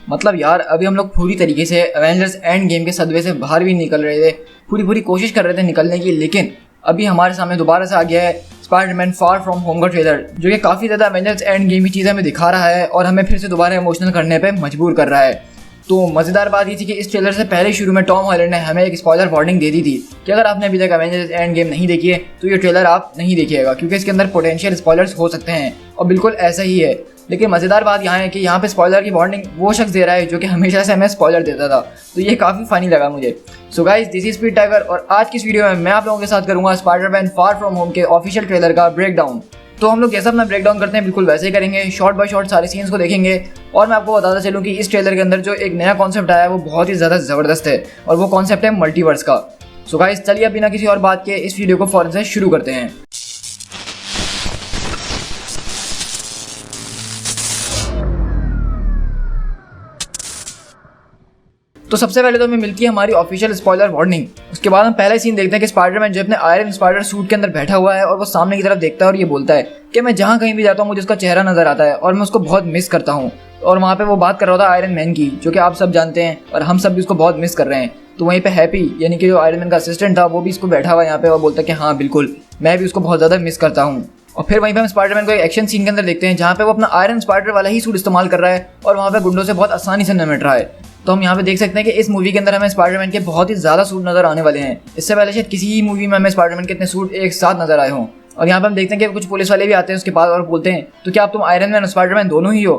मतलब यार अभी हम लोग पूरी तरीके से एवेंजर्स एंड गेम के सदमे से बाहर भी निकल रहे थे, पूरी कोशिश कर रहे थे निकलने की, लेकिन अभी हमारे सामने दोबारा से आ गया है स्पाइडरमैन फार फ्रॉम होम का ट्रेलर, जो कि काफ़ी ज़्यादा एवेंजर्स एंड गेम की चीज़ें हमें दिखा रहा है और हमें फिर से दोबारा इमोशनल करने पर मजबूर कर रहा है। तो मज़ेदार बात ये थी कि इस ट्रेलर से पहले शुरू में टॉम हॉलैंड ने हमें एक स्पॉइलर वार्निंग दे दी थी कि अगर आपने अभी तक एवेंजर्स एंड गेम नहीं देखी है तो ये ट्रेलर आप नहीं देखिएगा, क्योंकि इसके अंदर पोटेंशियल स्पॉयलर्स हो सकते हैं, और बिल्कुल ऐसा ही है। लेकिन मज़ेदार बात यहाँ है कि यहाँ पे स्पॉइलर की वार्निंग वो शख्स दे रहा है जो कि हमेशा से हमें स्पॉइलर देता था, तो ये काफ़ी फनी लगा मुझे। सो guys, this is speed tiger और आज की इस वीडियो में मैं आप लोगों के साथ करूँगा स्पाइडरमैन फार फ्रॉम होम के ऑफिशियल ट्रेलर का ब्रेकडाउन। तो हम लोग जैसा अपना ब्रेकडाउन करते हैं बिल्कुल वैसे ही करेंगे, शॉर्ट बाय शॉर्ट सारे सीन्स को देखेंगे। और मैं आपको बताता चलूँ कि इस ट्रेलर के अंदर जो एक नया कॉन्सेप्ट आया है वो बहुत ही ज़्यादा ज़बरदस्त है, और वो कॉन्सेप्ट है मल्टीवर्स का। सो गाइस, चलिए अब बिना किसी और बात के इस वीडियो को फौरन से शुरू करते हैं। तो सबसे पहले तो हमें मिलती है हमारी ऑफिशियल स्पॉइलर वार्निंग। उसके बाद हम पहला सीन देखते हैं कि स्पाइडरमैन जो अपने आयरन स्पाइडर सूट के अंदर बैठा हुआ है और वो सामने की तरफ देखता है और ये बोलता है कि मैं जहाँ कहीं भी जाता हूँ मुझे उसका चेहरा नजर आता है और मैं उसको बहुत मिस करता हूँ। और वहाँ पे वो बात कर रहा था आयरन मैन की, जो कि आप सब जानते हैं और हम सब भी उसको बहुत मिस कर रहे हैं। तो वहीं पे हैप्पी यानी कि जो आयरन मैन का असिस्टेंट था वो भी इसको बैठा हुआ है यहाँ पे और बोलता है कि हाँ बिल्कुल मैं भी उसको बहुत ज़्यादा मिस करता हूँ। और फिर वहीं पे हम स्पाइडरमैन को एक एक्शन सीन के अंदर देखते हैं जहाँ पे वो अपना आयरन स्पाइडर वाला ही सूट इस्तेमाल कर रहा है और वहाँ पे गुंडों से बहुत आसानी से निपट रहा है। तो हम यहाँ पे देख सकते हैं कि इस मूवी के अंदर हमें स्पाइडरमैन के बहुत ही ज़्यादा सूट नजर आने वाले हैं। इससे पहले शायद किसी ही मूवी में हमें स्पाइडरमैन के इतने सूट एक साथ नजर आए हों। और यहाँ पे हम देखते हैं कि कुछ पुलिस वाले भी आते हैं उसके पास और बोलते हैं तो क्या आप तुम आयरन मैन और स्पाइडरमैन दोनों ही हो?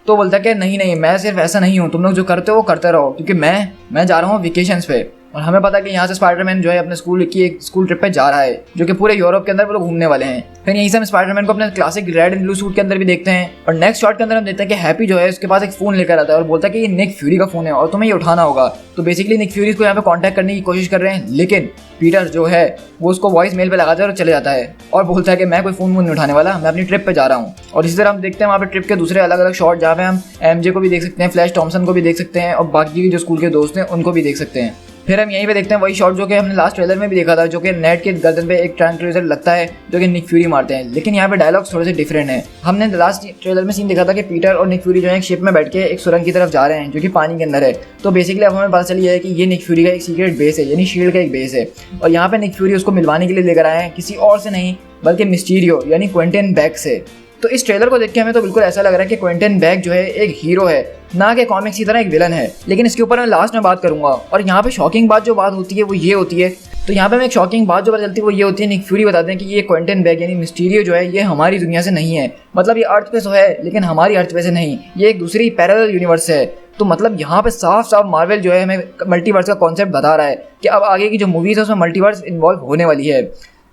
तो बोलता है कि नहीं मैं सिर्फ ऐसा नहीं हूँ, तुम लोग जो करते हो वो करते रहो, क्योंकि मैं जा रहा हूँ वेकेशंस पे। और हमें पता है कि यहाँ से स्पाइडरमैन जो है अपने स्कूल की एक स्कूल ट्रिप पे जा रहा है, जो कि पूरे यूरोप के अंदर वो लोग घूमने वाले हैं। फिर यहीं से हम स्पाइडरमैन को अपने classic red and blue suit के अंदर भी देखते हैं। और नेक्स्ट शॉट के अंदर हम देखते हैं कि हैप्पी जो है उसके पास एक फोन लेकर आता है और बोलता है कि ये निक फ्यूरी का फोन है और तुम्हें ये उठाना होगा। तो बेसिकली निक फ्यूरी को यहाँ पे कॉन्टैक्ट करने की कोशिश कर रहे हैं, लेकिन पीटर जो है वो उसको वॉइस मेल पे लगाता है और चले जाता है और बोलता है कि मैं कोई फोन नहीं उठाने वाला, मैं अपनी ट्रिप पे जा रहा हूँ। और इसी तरह हम देखते हैं वहाँ पे ट्रिप के दूसरे अलग अलग शॉट जहाँ पे हम एमजे को भी देख सकते हैं, फ्लैश थॉमसन को भी देख सकते हैं और बाकी जो स्कूल के दोस्त हैं उनको भी देख सकते हैं। फिर हम यहीं पे देखते हैं वही शॉट जो कि हमने लास्ट ट्रेलर में भी देखा था, जो कि नेट के गर्दन पे एक ट्रांक्विलाइजर लगता है जो कि निक फ्यूरी मारते हैं, लेकिन यहाँ पे डायलॉग्स थोड़े से डिफरेंट है। हमने लास्ट ट्रेलर में सीन देखा था कि पीटर और निक फ्यूरी जो है एक शिप में बैठ के एक सुरंग की तरफ जा रहे हैं जो कि पानी के अंदर है। तो बेसिकली अब हमें पता चली है कि ये निक फ्यूरी का एक सीक्रेट बेस है, यानी शील्ड का एक बेस है। और यहाँ पे निक फ्यूरी उसको मिलवाने के लिए लेकर आए हैं, किसी और से नहीं बल्कि मिस्टीरियो यानी क्विंटन बेक से। तो इस ट्रेलर को देख के हमें तो बिल्कुल ऐसा लग रहा है कि क्विंटन बेक जो है एक हीरो है, ना कि कॉमिक्स की तरह एक विलन है। लेकिन इसके ऊपर मैं लास्ट में बात करूंगा। और यहाँ पे शॉकिंग बात जो बात होती है वो ये होती है, तो यहाँ पे मैं एक शॉकिंग बात जो पता चलती है वो ये होती है, निक फ्यूरी बताते हैं कि ये क्विंटन बेक यानी मिस्टीरियो जो है ये हमारी दुनिया से नहीं है, मतलब ये अर्थ पे तो है लेकिन हमारी अर्थ पे से नहीं, ये एक दूसरी पैरेलल यूनिवर्स है। तो मतलब यहाँ पे साफ साफ मार्वल जो है हमें मल्टीवर्स का कॉन्सेप्ट बता रहा है कि अब आगे की जो मूवीज़ है उसमें मल्टीवर्स इन्वॉल्व होने वाली है।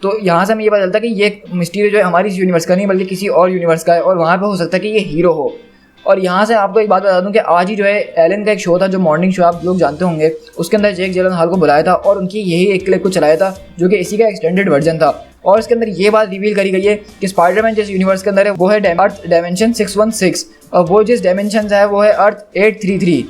तो यहाँ से हमें ये पता चलता है कि ये मिस्टीरियो जो है हमारी यूनिवर्स का नहीं बल्कि किसी और यूनिवर्स का है, और वहाँ पे हो सकता है कि ये हीरो हो। और यहाँ से आपको एक बात बता दूँ कि आज ही जो है एलन का एक शो था जो मॉर्निंग शो आप लोग जानते होंगे, उसके अंदर जेक जिलेनहॉल को बुलाया था और उनकी यही एक क्लिप को चलाया था जो कि इसी का एक्सटेंडेड वर्जन था। और इसके अंदर ये बात रिवील करी गई है कि स्पाइडरमैन जिस यूनिवर्स के अंदर है वो है अर्थ डायमेंशन 616 और वो जिस डायमेंशन है वो है अर्थ 833।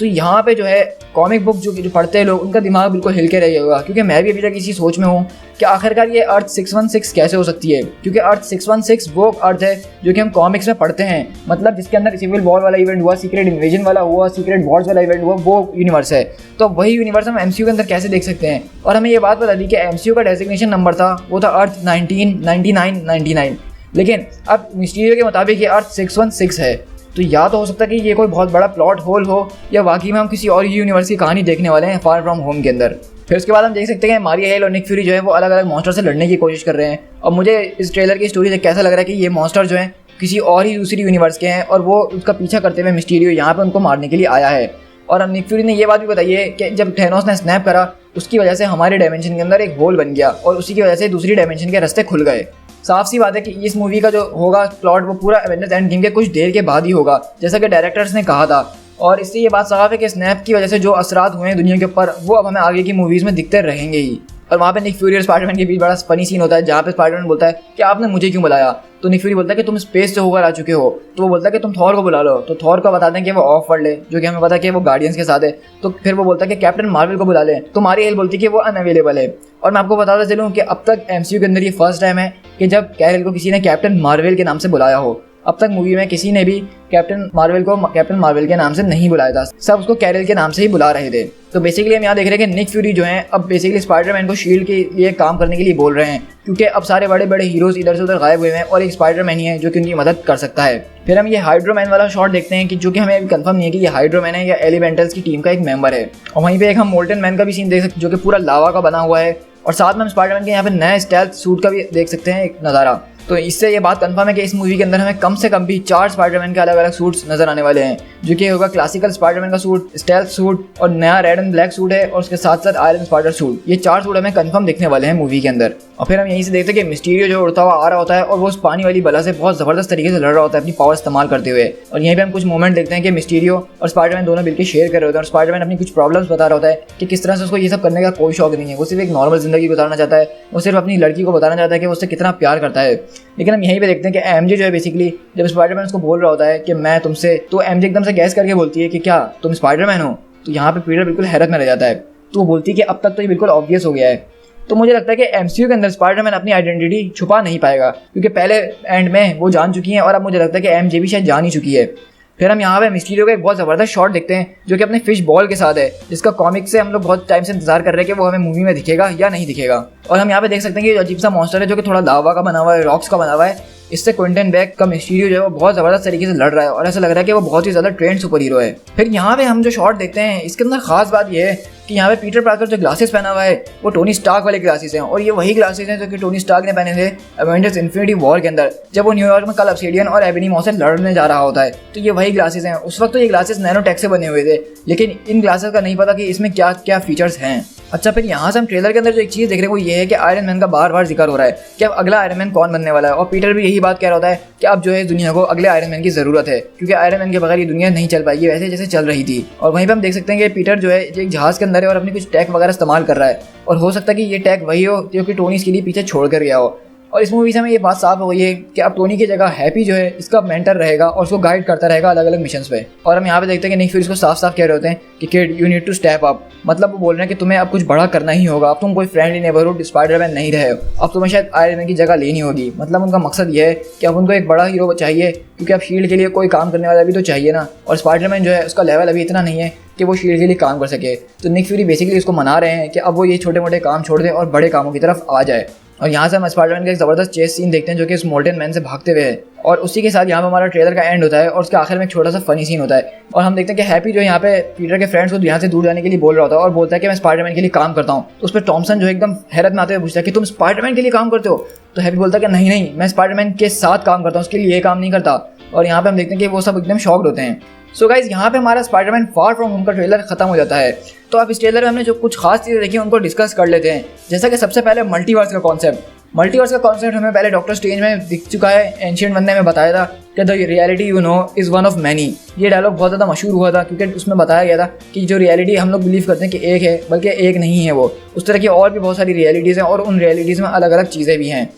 तो यहाँ पे जो है कॉमिक बुक जो पढ़ते हैं लोग उनका दिमाग बिल्कुल हिल के रह होगा, क्योंकि मैं भी अभी तक इसी सोच में हूँ कि आखिरकार ये अर्थ 616 कैसे हो सकती है, क्योंकि अर्थ 616 वो अर्थ है जो कि हम कॉमिक्स में पढ़ते हैं, मतलब जिसके अंदर सिविल वॉर वाला इवेंट हुआ, सीक्रेट इन्वेजन वाला हुआ, सीक्रेट वॉर्स वाला इवेंट हुआ, वो यूनिवर्स है। तो वही यूनिवर्स हम एमसीयू के अंदर कैसे देख सकते हैं। और हमें ये बात बता दी कि एमसीयू का डेजिग्नेशन नंबर था वो था अर्थ 1999, लेकिन अब मिस्टीरियो के मुताबिक ये अर्थ 616 है। तो या तो हो सकता है कि ये कोई बहुत बड़ा प्लॉट होल हो या वाकई में हम किसी और यूनिवर्स की कहानी देखने वाले हैं फार फ्रॉम होम के अंदर। फिर उसके बाद हम देख सकते हैं कि मारिया हिल और निक फ्यूरी जो है वो अलग अलग मॉन्स्टर से लड़ने की कोशिश कर रहे हैं। और मुझे इस ट्रेलर की स्टोरी देख के ऐसा लग रहा है कि ये मॉन्स्टर जो हैं किसी और ही दूसरी यूनिवर्स के हैं और वो उसका पीछा करते हुए मिस्टीरियो यहाँ पर उनको मारने के लिए आया है। और निक फ्यूरी ने ये बात भी बताई है कि जब थैनोस ने स्नैप करा उसकी वजह से हमारे डायमेंशन के अंदर एक होल बन गया और उसी की वजह से दूसरी डायमेंशन के रास्ते खुल गए। साफ सी बात है कि इस मूवी का जो होगा प्लॉट वो पूरा एवेंजर्स एंड गेम के कुछ देर के बाद ही होगा, जैसा कि डायरेक्टर्स ने कहा था। और इससे ये बात साफ है कि स्नैप की वजह से जो असरात हुए हैं दुनिया के ऊपर वो अब हमें आगे की मूवीज़ में दिखते रहेंगे ही। और वहाँ पे निक फ्यूरी और स्पाइडरमैन के बीच बड़ा फनी सीन होता है जहाँ पे स्पाइडरमैन बोलता है कि आपने मुझे क्यों बुलाया, तो निक फ्यूरी बोलता है कि तुम स्पेस से होकर आ चुके हो। तो वो बोलता है कि तुम थॉर को बुला लो, तो थॉर को बताते हैं कि वो ऑफ वर्ल्ड है जो कि हमें पता है कि वो गार्डियंस के साथ है। तो फिर वो बोलता है कि कैप्टन मार्वल को बुला ले, तो मारी हेल बोलती है कि वो अनअवेलेबल है। और मैं आपको बताता चलूँ कि अब तक एमसीयू के अंदर ये फर्स्ट टाइम है कि जब कैरल को किसी ने कैप्टन मार्वल के नाम से बुलाया हो। अब तक मूवी में किसी ने भी कैप्टन मार्वल को कैप्टन मार्वल के नाम से नहीं बुलाया था, सब उसको कैरल के नाम से ही बुला रहे थे। तो बेसिकली हम यहाँ देख रहे हैं कि निक फ्यूरी जो हैं अब बेसिकली स्पाइडरमैन को शील्ड के लिए काम करने के लिए बोल रहे हैं, क्योंकि अब सारे बड़े बड़े हीरोज इधर से उधर गायब हुए हैं और एक स्पाइडरमैन ही है जो कि उनकी मदद कर सकता है। फिर हम ये हाइड्रोमैन वाला शॉट देखते हैं कि जो कि हमें अभी कंफर्म नहीं है कि ये हाइड्रोमैन है या एलिमेंटल्स की टीम का एक मेंबर है। और वहीं पे एक हम मोल्टन मैन का भी सीन देख सकते हैं जो कि पूरा लावा का बना हुआ है, और साथ में हम स्पाइडरमैन के यहाँ पे नए स्टेल्थ सूट का भी देख सकते हैं एक नज़ारा। तो इससे ये बात कंफर्म है कि इस मूवी के अंदर हमें कम से कम भी 4 स्पाइडरमैन के अलग अलग सूट्स नजर आने वाले हैं, जो कि होगा क्लासिकल स्पाइडरमैन का सूट, स्टेल्थ सूट और नया रेड एंड ब्लैक सूट है, और उसके साथ साथ आयरन स्पाइडर सूट। ये 4 सूट हमें कंफर्म दिखने वाले हैं मूवी के अंदर। और फिर हम यहीं से देखते हैं कि मिस्टीरियो जो उड़ता हुआ आ रहा होता है और वो उस पानी वाली बला से बहुत ज़बरदस्त तरीके से लड़ रहा होता है अपनी पावर इस्तेमाल करते हुए। और यहीं पे हम कुछ मोमेंट देखते हैं कि मिस्टीरियो और स्पाइडरमैन दोनों मिलकर शेयर कर रहे होते हैं, और स्पाइडरमैन अपनी कुछ प्रॉब्लम्स बता रहा होता है कि किस तरह से उसको ये सब करने का कोई शौक नहीं है, वो सिर्फ एक नॉर्मल जिंदगी गुजारना चाहता है, वो सिर्फ अपनी लड़की को बताना चाहता है कि वो उससे कितना प्यार करता है। लेकिन हम यहीं पे देखते हैं कि एमजे जो है बेसिकली जब स्पाइडरमैन उसको बोल रहा होता है कि मैं तुमसे, तो एमजे एकदम से गैस करके बोलती है कि क्या तुम स्पाइडरमैन हो। तो यहाँ पे पीटर बिल्कुल हैरत में रह जाता है, तो वो बोलती है कि अब तक तो ये बिल्कुल ऑब्वियस हो गया है। तो मुझे लगता है कि एमसीयू के अंदर स्पाइडरमैन अपनी आइडेंटिटी छुपा नहीं पाएगा, क्योंकि पहले एंड में वो जान चुकी हैं और अब मुझे लगता है कि एमजे भी शायद जान ही चुकी है। फिर हम यहाँ पे मिस्टीरियो का एक बहुत ज़बरदस्त शॉट देखते हैं जो कि अपने फिश बॉल के साथ है, जिसका कॉमिक से हम लोग बहुत टाइम से इंतजार कर रहे हैं कि वो हमें मूवी में दिखेगा या नहीं दिखेगा। और हम यहाँ पे देख सकते हैं कि अजीब सा मॉन्स्टर है जो कि थोड़ा लावा का बना हुआ है, रॉक्स का बना हुआ है। इससे क्विंटन बैक का मिस्टीरियो जो है वो बहुत ज़बरदस्त तरीके से लड़ रहा है और ऐसा लग रहा है कि वो बहुत ही ज़्यादा ट्रेंड सुपर हीरो है। फिर यहाँ पे हम जो शॉट देखते हैं इसके अंदर खास बात ये है कि यहाँ पे पीटर पार्कर जो ग्लासेस पहना हुआ है वो टोनी स्टार्क वाले ग्लासेस हैं, और ये वही ग्लासेस हैं जो कि टोनी स्टार्क ने पहने थे एवेंजर्स इन्फिनिटी वॉर के अंदर जब वो न्यूयॉर्क में कल ऑब्सिडियन और एबनी मॉस से लड़ने जा रहा होता है। तो ये वही ग्लासेस हैं। उस वक्त तो ये ग्लासेस नैनोटेक से बने हुए थे, लेकिन इन ग्लासेस का नहीं पता कि इसमें क्या क्या फीचर्स हैं। अच्छा, फिर यहाँ से हम ट्रेलर के अंदर जो एक चीज़ देख रहे हैं वो ये है कि आयरन मैन का बार बार जिक्र हो रहा है कि अब अगला आयरन मैन कौन बनने वाला है, और पीटर भी यही बात कह रहा होता है कि अब जो है दुनिया को अगले आयरन मैन की ज़रूरत है, क्योंकि आयरन मैन के बगैर ये दुनिया नहीं चल पाएगी वैसे जैसे चल रही थी। और वहीं पर हम देख सकते हैं कि पीटर जो है एक जहाज़ के अंदर है और अपनी कुछ टैग वगैरह इस्तेमाल कर रहा है, और हो सकता है कि ये टैग वही हो जो कि टोनी इसके लिए पीछे छोड़ कर गया हो। और इस मूवी से हमें ये बात साफ हो गई है कि अब टोनी की जगह हैप्पी जो है इसका मेंटर रहेगा और उसको गाइड करता रहेगा अलग अलग मिशंस पे। और हम यहाँ पे देखते हैं कि निक फ्यूरी इसको साफ साफ कह रहे होते हैं कि kid you need to step up, मतलब वो बोल रहे हैं कि तुम्हें अब कुछ बड़ा करना ही होगा, अब तुम कोई फ्रेंडली नेबरहुड स्पाइडरमैन नहीं रहे हो, अब तुम्हें शायद आयरन मैन की जगह लेनी होगी। मतलब उनका मकसद ये है कि अब उनको एक बड़ा हीरो चाहिए, क्योंकि अब शील्ड के लिए कोई काम करने वाला भी तो चाहिए ना, और स्पाइडरमैन जो है उसका लेवल अभी इतना नहीं है कि वो शील्ड के लिए काम कर सके। तो निक फ्यूरी बेसिकली उसको मना रहे हैं कि अब वो ये छोटे मोटे काम छोड़ दें और बड़े कामों की तरफ आ जाए। और यहाँ से हम स्पाइडरमैन का एक ज़बरदस्त चेस सीन देखते हैं जो कि इस मोल्टन मैन से भागते हुए है, और उसी के साथ यहाँ पे हमारा ट्रेलर का एंड होता है और उसके आखिर में एक छोटा सा फनी सीन होता है। और हम देखते हैं कि हैप्पी जो यहाँ पे पीटर के फ्रेंड्स को यहाँ से दूर जाने के लिए बोल रहा होता है और बोलता है कि मैं स्पाइडरमैन के लिए काम करता हूँ। तो उस पर टॉमसन जो एकदम हैरत में आते हुए पूछता है कि तुम स्पाइडरमैन के लिए काम करते हो? तो हैप्पी बोलता है कि नहीं मैं स्पाइडरमैन के साथ काम करता हूँ, उसके लिए ये काम नहीं करता। और यहाँ पे हम देखते हैं कि वो सब एकदम शॉक्ड होते हैं। सो गाइज, यहाँ पे हमारा स्पाइडरमैन फार फ्रॉम होम का ट्रेलर खत्म हो जाता है। तो अब इस ट्रेलर में हमने जो कुछ खास चीज़ें देखी उनको डिस्कस कर लेते हैं। जैसा कि सबसे पहले मल्टीवर्स का कॉन्सेप्ट हमें पहले डॉक्टर स्ट्रेंज में दिख चुका है। एंशिएंट वन ने हमें बताया था कि the reality you know is one of many. ये डायलॉग बहुत ज़्यादा मशहूर हुआ था क्योंकि उसमें बताया गया था कि जो रियलिटी हम लोग बिलीव करते हैं कि एक है, बल्कि एक नहीं है, वो उस तरह की और भी बहुत सारी रियलिटीज़ हैं और उन रियलिटीज़ में अलग अलग चीज़ें भी हैं।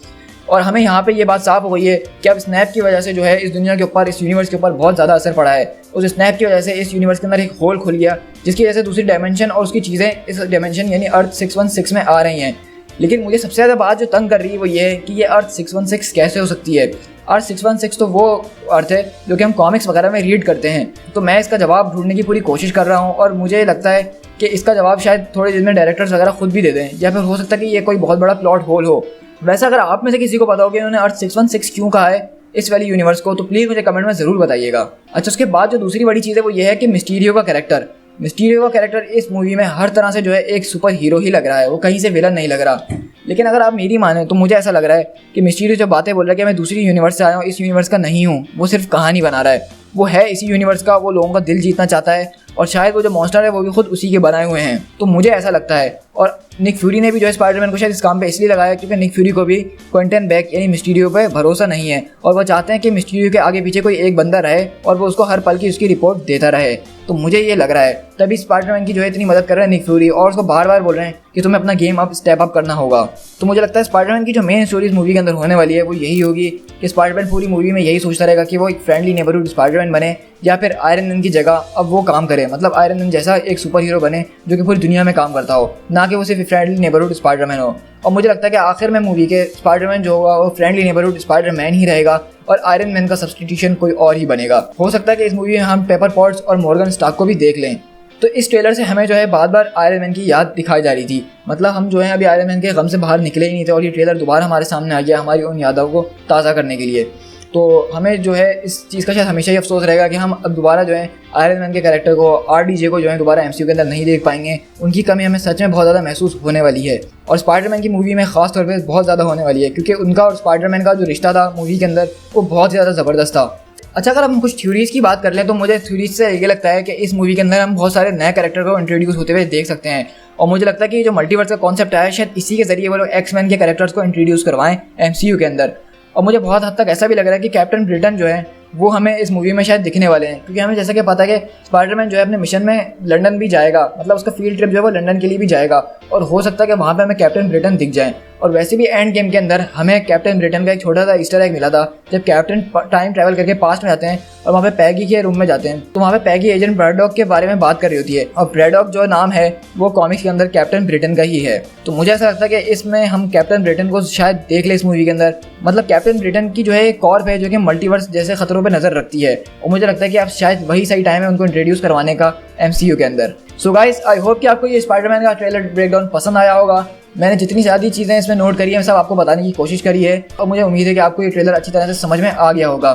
और हमें यहाँ पे ये बात साफ हो गई है कि अब स्नैप की वजह से जो है इस दुनिया के ऊपर, इस यूनिवर्स के ऊपर बहुत ज़्यादा असर पड़ा है। उस स्नैप की वजह से इस यूनिवर्स के अंदर एक होल खुल गया, जिसकी वजह से दूसरी डायमेंशन और उसकी चीज़ें इस डायमेंशन यानी अर्थ 616 में आ रही हैं। लेकिन मुझे सबसे ज़्यादा बात जो तंग कर रही है वो ये है कि ये अर्थ 616 कैसे हो सकती है। अर्थ 616 तो वो अर्थ है जो कि हम कॉमिक्स वगैरह में रीड करते हैं। तो मैं इसका जवाब ढूंढने की पूरी कोशिश कर रहा हूँ और मुझे लगता है कि इसका जवाब शायद थोड़े दिन में डायरेक्टर्स वगैरह खुद भी दे दें, या फिर हो सकता है कि ये कोई बहुत बड़ा प्लॉट होल हो। वैसे अगर आप में से किसी को पता हो कि उन्होंने अर्थ 616 क्यों कहा है इस वाली यूनिवर्स को, तो प्लीज़ मुझे कमेंट में ज़रूर बताइएगा। अच्छा, उसके बाद जो दूसरी बड़ी चीज़ है वो ये है कि मिस्टीरियो का कैरेक्टर इस मूवी में हर तरह से जो है एक सुपर हीरो ही लग रहा है, वो कहीं से विलन नहीं लग रहा। लेकिन अगर आप मेरी माने तो मुझे ऐसा लग रहा है कि मिस्टीरियो जो बातें बोल रहा है कि मैं दूसरी यूनिवर्स से आया हूँ, इस यूनिवर्स का नहीं हूँ, वो सिर्फ कहानी बना रहा है। वो है इसी यूनिवर्स का, वो लोगों का दिल जीतना चाहता है और शायद वो जो मॉन्स्टर है वो भी खुद उसी के बनाए हुए हैं। तो मुझे ऐसा लगता है। और निक फ्यूरी ने भी जो है स्पाइडरमैन को शायद इस काम पे इसलिए लगाया क्योंकि निक फ्यूरी को भी क्विंटन बैक यानी मिस्टीरियो पे भरोसा नहीं है और वो चाहते हैं कि मिस्टीरियो के आगे पीछे कोई एक बंदा रहे और वो उसको हर पल की उसकी रिपोर्ट देता रहे। तो मुझे ये लग रहा है तभी स्पाइडरमैन की जो है इतनी मदद कर रहे हैं निक फ्यूरी, और उसको बार बार बोल रहे हैं कि तुम्हें अपना गेम अप स्टेप अप करना होगा। तो मुझे लगता है स्पाइडरमैन की जो मेन स्टोरी इस मूवी के अंदर होने वाली है वो यही होगी कि स्पाइडरमैन पूरी मूवी में यही सोचता रहेगा कि वो एक फ्रेंडली नेबरहुड स्पाइडरमैन बने या फिर आयरन मैन की जगह अब वो काम करे। करे, मतलब आयरन मैन जैसा एक सुपर हीरो बने जो कि पूरी दुनिया में काम करता हो, ना कि वो सिर्फ फ्रेंडली नेबरहुड स्पाइडरमैन हो। और मुझे लगता है कि आखिर में मूवी के स्पाइडरमैन जो होगा वो फ्रेंडली नेबरहुड स्पाइडरमैन ही रहेगा और आयरन मैन का सब्स्टिट्यूशन कोई और ही बनेगा। हो सकता है कि इस मूवी में हम पेपर पॉट्स और मॉर्गन स्टार्क को भी देख लें। तो इस ट्रेलर से हमें जो है बार बार आयरन मैन की याद दिखाई जा रही थी, मतलब हम जो है अभी आयरन मैन के गम से बाहर निकले ही नहीं थे और ये ट्रेलर दोबारा हमारे सामने आ गया हमारी उन यादों को ताज़ा करने के लिए। तो हमें जो है इस चीज़ का शायद हमेशा ही अफसोस रहेगा कि हम अब दोबारा जो है आयरन मैन के कैरेक्टर को RDJ को जो है दोबारा MCU के अंदर नहीं देख पाएंगे। उनकी कमी हमें सच में बहुत ज़्यादा महसूस होने वाली है और स्पाइडरमैन की मूवी में ख़ास तौर पर बहुत ज़्यादा होने वाली है, क्योंकि उनका और स्पाइडरमैन का जो रिश्ता था मूवी के अंदर वो बहुत ज़्यादा ज़बरदस्त था। अच्छा, अगर हम कुछ थ्योरीज़ की बात कर लें तो मुझे थ्योरीज से ये लगता है कि इस मूवी के अंदर हम बहुत सारे नए कैरेक्टर को इंट्रोड्यूस होते हुए देख सकते हैं और मुझे लगता है कि जो मल्टीवर्स का कॉन्सेप्ट आया है शायद इसी के जरिए वो लोग X-Men के कैरेक्टर्स को इंट्रोड्यूस करवाएं MCU के अंदर। और मुझे बहुत हद तक ऐसा भी लग रहा है कि कैप्टन ब्रिटेन जो है वो हमें इस मूवी में शायद दिखने वाले हैं, क्योंकि हमें जैसा कि पता है कि स्पाइडरमैन जो है अपने मिशन में लंदन भी जाएगा, मतलब उसका फील्ड ट्रिप जो है वो लंदन के लिए भी जाएगा और हो सकता है कि वहाँ पे हमें कैप्टन ब्रिटेन दिख जाए। और वैसे भी एंड गेम के अंदर हमें कैप्टन ब्रिटेन का एक छोटा सा ईस्टर एग मिला था जब कैप्टन टाइम ट्रैवल करके पास्ट में जाते हैं और वहाँ पे पैगी के रूम में जाते हैं, तो वहाँ पे पैगी एजेंट ब्रैडॉक के बारे में बात कर रही होती है और ब्रैडॉक जो नाम है वो कॉमिक्स के अंदर कैप्टन ब्रिटेन का ही है। तो मुझे ऐसा लगता है कि इसमें हम कैप्टन ब्रिटेन को शायद देख ले इस मूवी के अंदर, मतलब कैप्टन ब्रिटेन की जो है एक कॉर्प है जो कि मल्टीवर्स जैसे खतरों पर नजर रखती है और मुझे लगता है कि आप शायद वही सही टाइम है उनको इंट्रोड्यूस करवाने का MCU के अंदर। सो गाइस, आई होप कि आपको ये स्पाइडरमैन का ट्रेलर ब्रेकडाउन पसंद आया होगा। मैंने जितनी ज़्यादा चीज़ें इसमें नोट करी है सब आपको बताने की कोशिश करी है और मुझे उम्मीद है कि आपको ये ट्रेलर अच्छी तरह से समझ में आ गया होगा।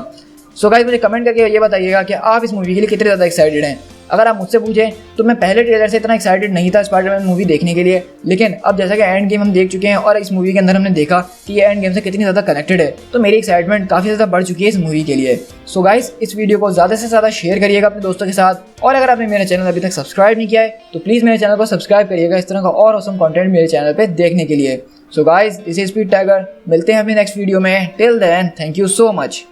सो गाइस, मुझे कमेंट करके ये बताइएगा कि आप इस मूवी के लिए कितने ज़्यादा एक्साइटेड हैं। अगर आप मुझसे पूछें तो मैं पहले ट्रेलर से इतना एक्साइटेड नहीं था स्पाइडरमैन मूवी देखने के लिए, लेकिन अब जैसा कि एंड गेम हम देख चुके हैं और इस मूवी के अंदर हमने देखा कि ये एंड गेम से कितनी ज़्यादा कनेक्टेड है, तो मेरी एक्साइटमेंट काफ़ी ज़्यादा बढ़ चुकी है इस मूवी के लिए। सो गाइस, इस वीडियो को ज़्यादा से ज़्यादा शेयर करिएगा अपने दोस्तों के साथ और अगर आपने मेरा चैनल अभी तक सब्सक्राइब नहीं किया है तो प्लीज़ मेरे चैनल को सब्सक्राइब करिएगा इस तरह का और ऑसम कंटेंट मेरे चैनल पर देखने के लिए। So guys, this is speed tiger, मिलते हैं अभी नेक्स्ट वीडियो में। Till then, thank you so much.